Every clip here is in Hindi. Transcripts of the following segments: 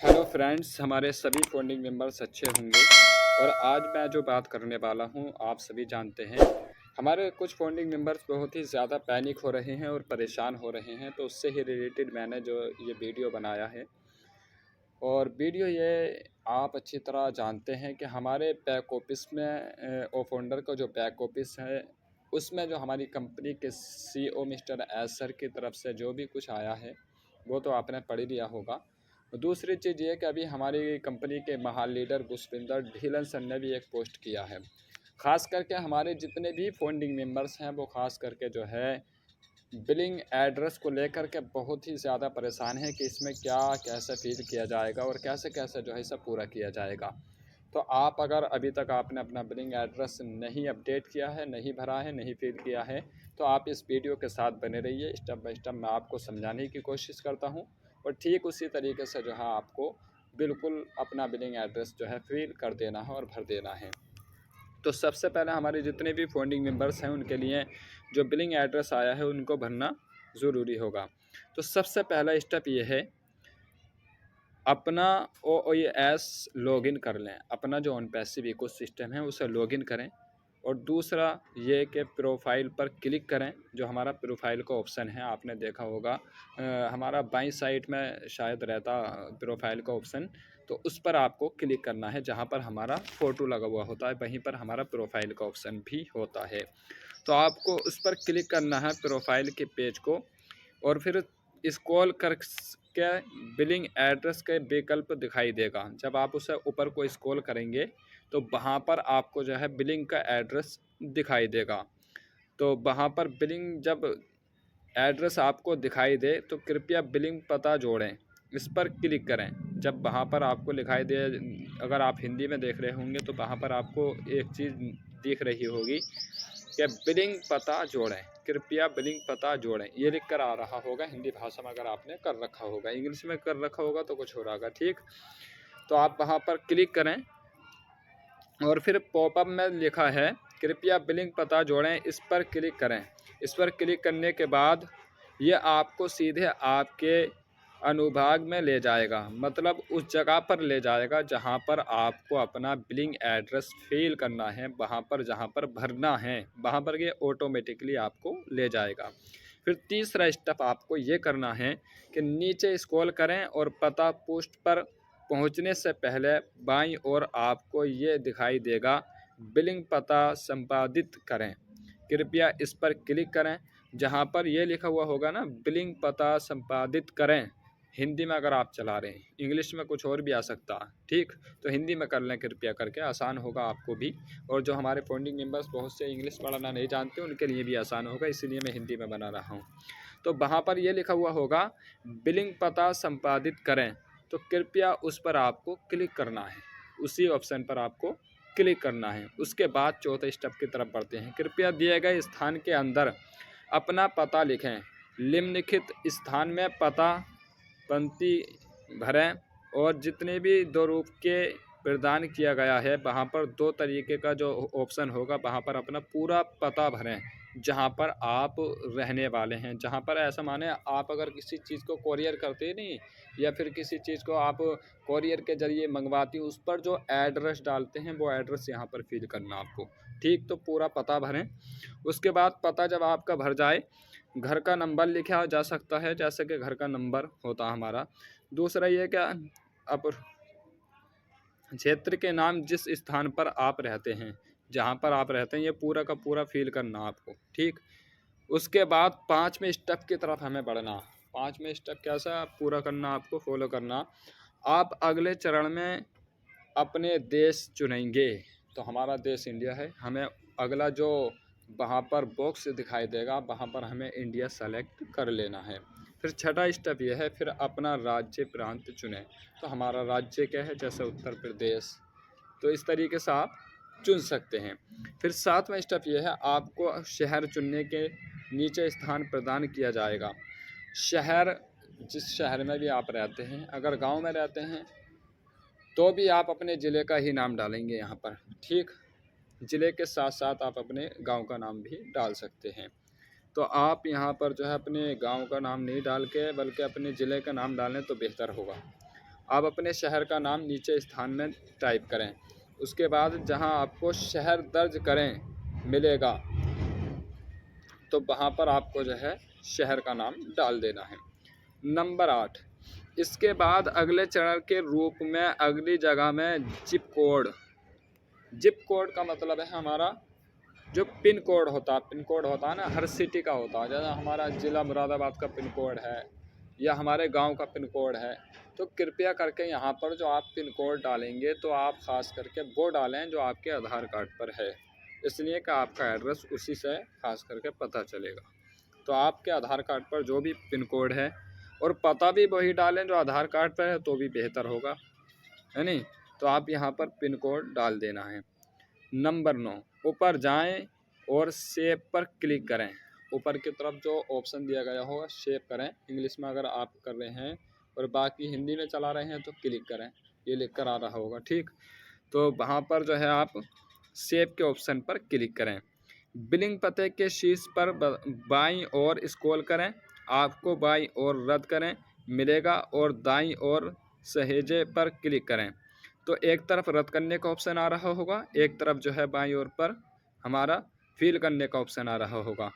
हेलो फ्रेंड्स, हमारे सभी फाउंडिंग मेंबर्स अच्छे होंगे। और आज मैं जो बात करने वाला हूं, आप सभी जानते हैं हमारे कुछ फाउंडिंग मेंबर्स बहुत ही ज़्यादा पैनिक हो रहे हैं और परेशान हो रहे हैं। तो उससे ही रिलेटेड मैंने जो ये वीडियो बनाया है। और वीडियो ये आप अच्छी तरह जानते हैं कि हमारे बैक ऑफिस में ओ फाउंडर का जो बैक ऑफिस है, उसमें जो हमारी कंपनी के सीईओ मिस्टर एस सर की तरफ से जो भी कुछ आया है वो तो आपने पढ़ ही लिया होगा। दूसरी चीज़ ये कि अभी हमारी कंपनी के महान लीडर पुष्पिंदर ढीलन सर ने भी एक पोस्ट किया है। ख़ास करके हमारे जितने भी फाउंडिंग मेंबर्स हैं वो ख़ास करके जो है बिलिंग एड्रेस को लेकर के बहुत ही ज़्यादा परेशान है कि इसमें क्या कैसे फील किया जाएगा और कैसे कैसे जो है सब पूरा किया जाएगा। तो आप अगर अभी तक आपने अपना बिलिंग एड्रेस नहीं अपडेट किया है, नहीं भरा है, नहीं फिल किया है, तो आप इस वीडियो के साथ बने रहिए। स्टेप बाय स्टेप मैं आपको समझाने की कोशिश करता हूँ और ठीक उसी तरीके से जो है आपको बिल्कुल अपना बिलिंग एड्रेस जो है फिल कर देना है और भर देना है। तो सबसे पहले हमारे जितने भी फाउंडिंग मेंबर्स हैं उनके लिए जो बिलिंग एड्रेस आया है उनको भरना ज़रूरी होगा। तो सबसे पहला स्टेप ये है, अपना OOS लॉगिन कर लें। अपना जो ऑन पैसिव इकोसिस्टम है उसे लॉगिन करें। और दूसरा ये कि प्रोफाइल पर क्लिक करें। जो हमारा प्रोफाइल का ऑप्शन है आपने देखा होगा, हमारा बाईं साइड में शायद रहता प्रोफाइल का ऑप्शन, तो उस पर आपको क्लिक करना है। जहाँ पर हमारा फ़ोटो लगा हुआ होता है वहीं पर हमारा प्रोफाइल का ऑप्शन भी होता है। तो आपको उस पर क्लिक करना है प्रोफाइल के पेज को। और फिर स्क्रॉल कर के बिलिंग एड्रेस के विकल्प दिखाई देगा। जब आप उसे ऊपर को स्क्रॉल करेंगे तो वहाँ पर आपको जो है बिलिंग का एड्रेस दिखाई देगा। तो वहाँ पर बिलिंग जब एड्रेस आपको दिखाई दे तो कृपया बिलिंग पता जोड़ें, इस पर क्लिक करें। जब वहाँ पर आपको दिखाई दे, अगर आप हिंदी में देख रहे होंगे तो वहाँ पर आपको एक चीज़ दिख रही होगी कि बिलिंग पता जोड़ें, कृपया बिलिंग पता जोड़ें, ये लिख कर आ रहा होगा। हिंदी भाषा में अगर आपने कर रखा होगा, इंग्लिश में कर रखा होगा तो कुछ हो रहा होगा। ठीक, तो आप वहाँ पर क्लिक करें और फिर पॉपअप में लिखा है कृपया बिलिंग पता जोड़ें, इस पर क्लिक करें। इस पर क्लिक करने के बाद ये आपको सीधे आपके अनुभाग में ले जाएगा, मतलब उस जगह पर ले जाएगा जहां पर आपको अपना बिलिंग एड्रेस फिल करना है। वहां पर जहां पर भरना है वहां पर ये ऑटोमेटिकली आपको ले जाएगा। फिर तीसरा स्टेप आपको ये करना है कि नीचे स्क्रॉल करें और पता पोस्ट पर पहुंचने से पहले बाईं ओर आपको ये दिखाई देगा बिलिंग पता संपादित करें, कृपया इस पर क्लिक करें। जहां पर ये लिखा हुआ होगा ना बिलिंग पता संपादित करें, हिंदी में अगर आप चला रहे हैं, इंग्लिश में कुछ और भी आ सकता है। ठीक, तो हिंदी में कर लें कृपया करके, आसान होगा आपको भी। और जो हमारे फाउंडिंग मेंबर्स बहुत से इंग्लिश पढ़ना नहीं जानते उनके लिए भी आसान होगा, इसीलिए मैं हिंदी में बना रहा हूँ। तो वहाँ पर ये लिखा हुआ होगा बिलिंग पता संपादित करें, तो कृपया उस पर आपको क्लिक करना है, उसी ऑप्शन पर आपको क्लिक करना है। उसके बाद चौथे स्टेप की तरफ बढ़ते हैं। कृपया दिए गए स्थान के अंदर अपना पता लिखें। निम्नलिखित स्थान में पता पंक्ति भरें और जितने भी दो रूप के प्रदान किया गया है वहाँ पर दो तरीके का जो ऑप्शन होगा वहाँ पर अपना पूरा पता भरें जहाँ पर आप रहने वाले हैं। जहाँ पर ऐसा माने आप अगर किसी चीज़ को कोरियर करते नहीं, या फिर किसी चीज़ को आप कोरियर के ज़रिए मंगवाती उस पर जो एड्रेस डालते हैं वो एड्रेस यहाँ पर फिल करना आपको। ठीक, तो पूरा पता भरें। उसके बाद पता जब आपका भर जाए, घर का नंबर लिखा जा सकता है, जैसे कि घर का नंबर होता हमारा। दूसरा ये क्या, अब क्षेत्र के नाम जिस स्थान पर आप रहते हैं, जहाँ पर आप रहते हैं, ये पूरा का पूरा फिल करना आपको। ठीक, उसके बाद पाँचवें स्टेप की तरफ हमें बढ़ना। पाँचवें स्टेप कैसा पूरा करना आपको, फॉलो करना। आप अगले चरण में अपने देश चुनेंगे। तो हमारा देश इंडिया है, हमें अगला जो वहाँ पर बॉक्स दिखाई देगा वहाँ पर हमें इंडिया सेलेक्ट कर लेना है। फिर छठा स्टेप यह है, फिर अपना राज्य प्रांत चुनें। तो हमारा राज्य क्या है, जैसे उत्तर प्रदेश, तो इस तरीके से आप चुन सकते हैं। फिर सातवां स्टेप यह है, आपको शहर चुनने के नीचे स्थान प्रदान किया जाएगा। शहर, जिस शहर में भी आप रहते हैं, अगर गांव में रहते हैं तो भी आप अपने ज़िले का ही नाम डालेंगे यहाँ पर। ठीक, ज़िले के साथ साथ आप अपने गांव का नाम भी डाल सकते हैं। तो आप यहाँ पर जो है अपने गांव का नाम नहीं डाल के बल्कि अपने ज़िले का नाम डालें तो बेहतर होगा। आप अपने शहर का नाम नीचे स्थान में टाइप करें। उसके बाद जहां आपको शहर दर्ज करें मिलेगा, तो वहां पर आपको जो है शहर का नाम डाल देना है। नंबर 8, इसके बाद अगले चरण के रूप में अगली जगह में जिप कोड। जिप कोड का मतलब है हमारा जो पिन कोड होता है ना, हर सिटी का होता है। जैसे हमारा ज़िला मुरादाबाद का पिन कोड है या हमारे गांव का पिन कोड है, तो कृपया करके यहाँ पर जो आप पिन कोड डालेंगे तो आप ख़ास करके वो डालें जो आपके आधार कार्ड पर है, इसलिए कि आपका एड्रेस उसी से ख़ास करके पता चलेगा। तो आपके आधार कार्ड पर जो भी पिन कोड है और पता भी वही डालें जो आधार कार्ड पर है, तो भी बेहतर होगा, है नहीं। तो आप यहाँ पर पिन कोड डाल देना है। नंबर 9, ऊपर जाएं और सेव पर क्लिक करें। ऊपर की तरफ जो ऑप्शन दिया गया होगा सेव करें, इंग्लिश में अगर आप कर रहे हैं और बाकी हिंदी में चला रहे हैं तो क्लिक करें, ये लिख कर आ रहा होगा, ठीक। तो वहाँ पर जो है आप सेव के ऑप्शन पर क्लिक करें। बिलिंग पते के शीर्ष पर बाईं ओर स्क्रॉल करें, आपको बाईं ओर रद्द करें मिलेगा और दाईं ओर सहेजे पर क्लिक करें। तो एक तरफ रद्द करने का ऑप्शन आ रहा होगा, एक तरफ जो है बाईं ओर पर हमारा फिल करने का ऑप्शन आ रहा होगा।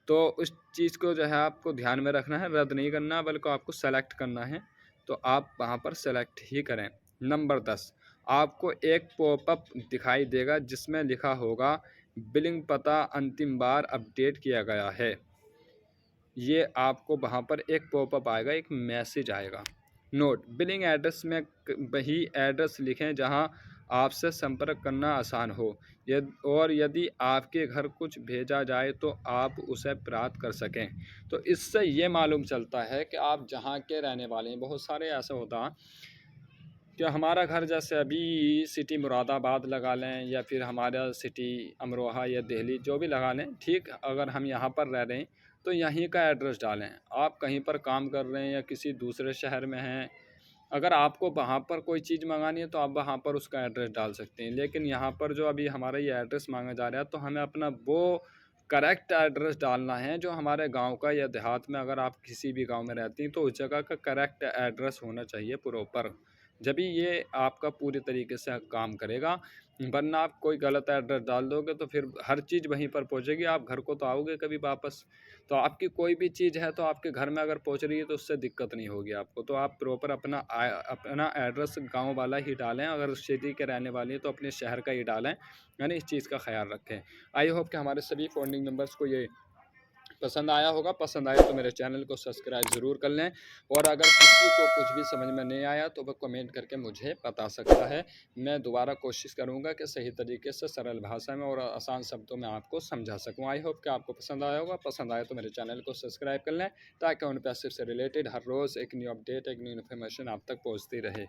तो उस चीज़ को जो है आपको ध्यान में रखना है, रद्द नहीं करना बल्कि आपको सेलेक्ट करना है, तो आप वहाँ पर सेलेक्ट ही करें। नंबर 10, आपको एक पॉपअप दिखाई देगा जिसमें लिखा होगा बिलिंग पता अंतिम बार अपडेट किया गया है। ये आपको वहाँ पर एक पॉपअप आएगा, एक मैसेज आएगा। नोट, बिलिंग एड्रेस में वही एड्रेस लिखें जहां आपसे संपर्क करना आसान हो, और यदि आपके घर कुछ भेजा जाए तो आप उसे प्राप्त कर सकें। तो इससे ये मालूम चलता है कि आप जहां के रहने वाले हैं। बहुत सारे ऐसा होता है कि हमारा घर जैसे अभी सिटी मुरादाबाद लगा लें या फिर हमारा सिटी अमरोहा या दिल्ली जो भी लगा लें, ठीक। अगर हम यहाँ पर रह रहे हैं तो यहीं का एड्रेस डालें। आप कहीं पर काम कर रहे हैं या किसी दूसरे शहर में हैं, अगर आपको वहाँ पर कोई चीज़ मंगानी है तो आप वहाँ पर उसका एड्रेस डाल सकते हैं। लेकिन यहाँ पर जो अभी हमारा ये एड्रेस मांगा जा रहा है, तो हमें अपना वो करेक्ट एड्रेस डालना है जो हमारे गांव का या देहात में, अगर आप किसी भी गांव में रहती हैं तो उस जगह का करेक्ट एड्रेस होना चाहिए प्रॉपर, जब ये आपका पूरी तरीके से काम करेगा। वरना आप कोई गलत एड्रेस डाल दोगे तो फिर हर चीज़ वहीं पर पहुंचेगी, आप घर को तो आओगे कभी वापस। तो आपकी कोई भी चीज़ है तो आपके घर में अगर पहुंच रही है तो उससे दिक्कत नहीं होगी आपको। तो आप प्रॉपर अपना एड्रेस गांव वाला ही डालें, अगर सिटी के रहने वाले हैं तो अपने शहर का ही डालें, यानी इस चीज़ का ख्याल रखें। आई होप कि हमारे सभी फोल्डिंग मेम्बर्स को ये पसंद आया होगा। पसंद आया तो मेरे चैनल को सब्सक्राइब ज़रूर कर लें, और अगर किसी को कुछ भी समझ में नहीं आया तो वह कमेंट करके मुझे बता सकता है। मैं दोबारा कोशिश करूंगा कि सही तरीके से सरल भाषा में और आसान शब्दों में आपको समझा सकूं। आई होप कि आपको पसंद आया होगा। पसंद आया तो मेरे चैनल को सब्सक्राइब कर लें, ताकि उन पैसे से रिलेटेड हर रोज़ एक न्यू अपडेट, एक न्यू इन्फॉर्मेशन आप तक पहुँचती रहे।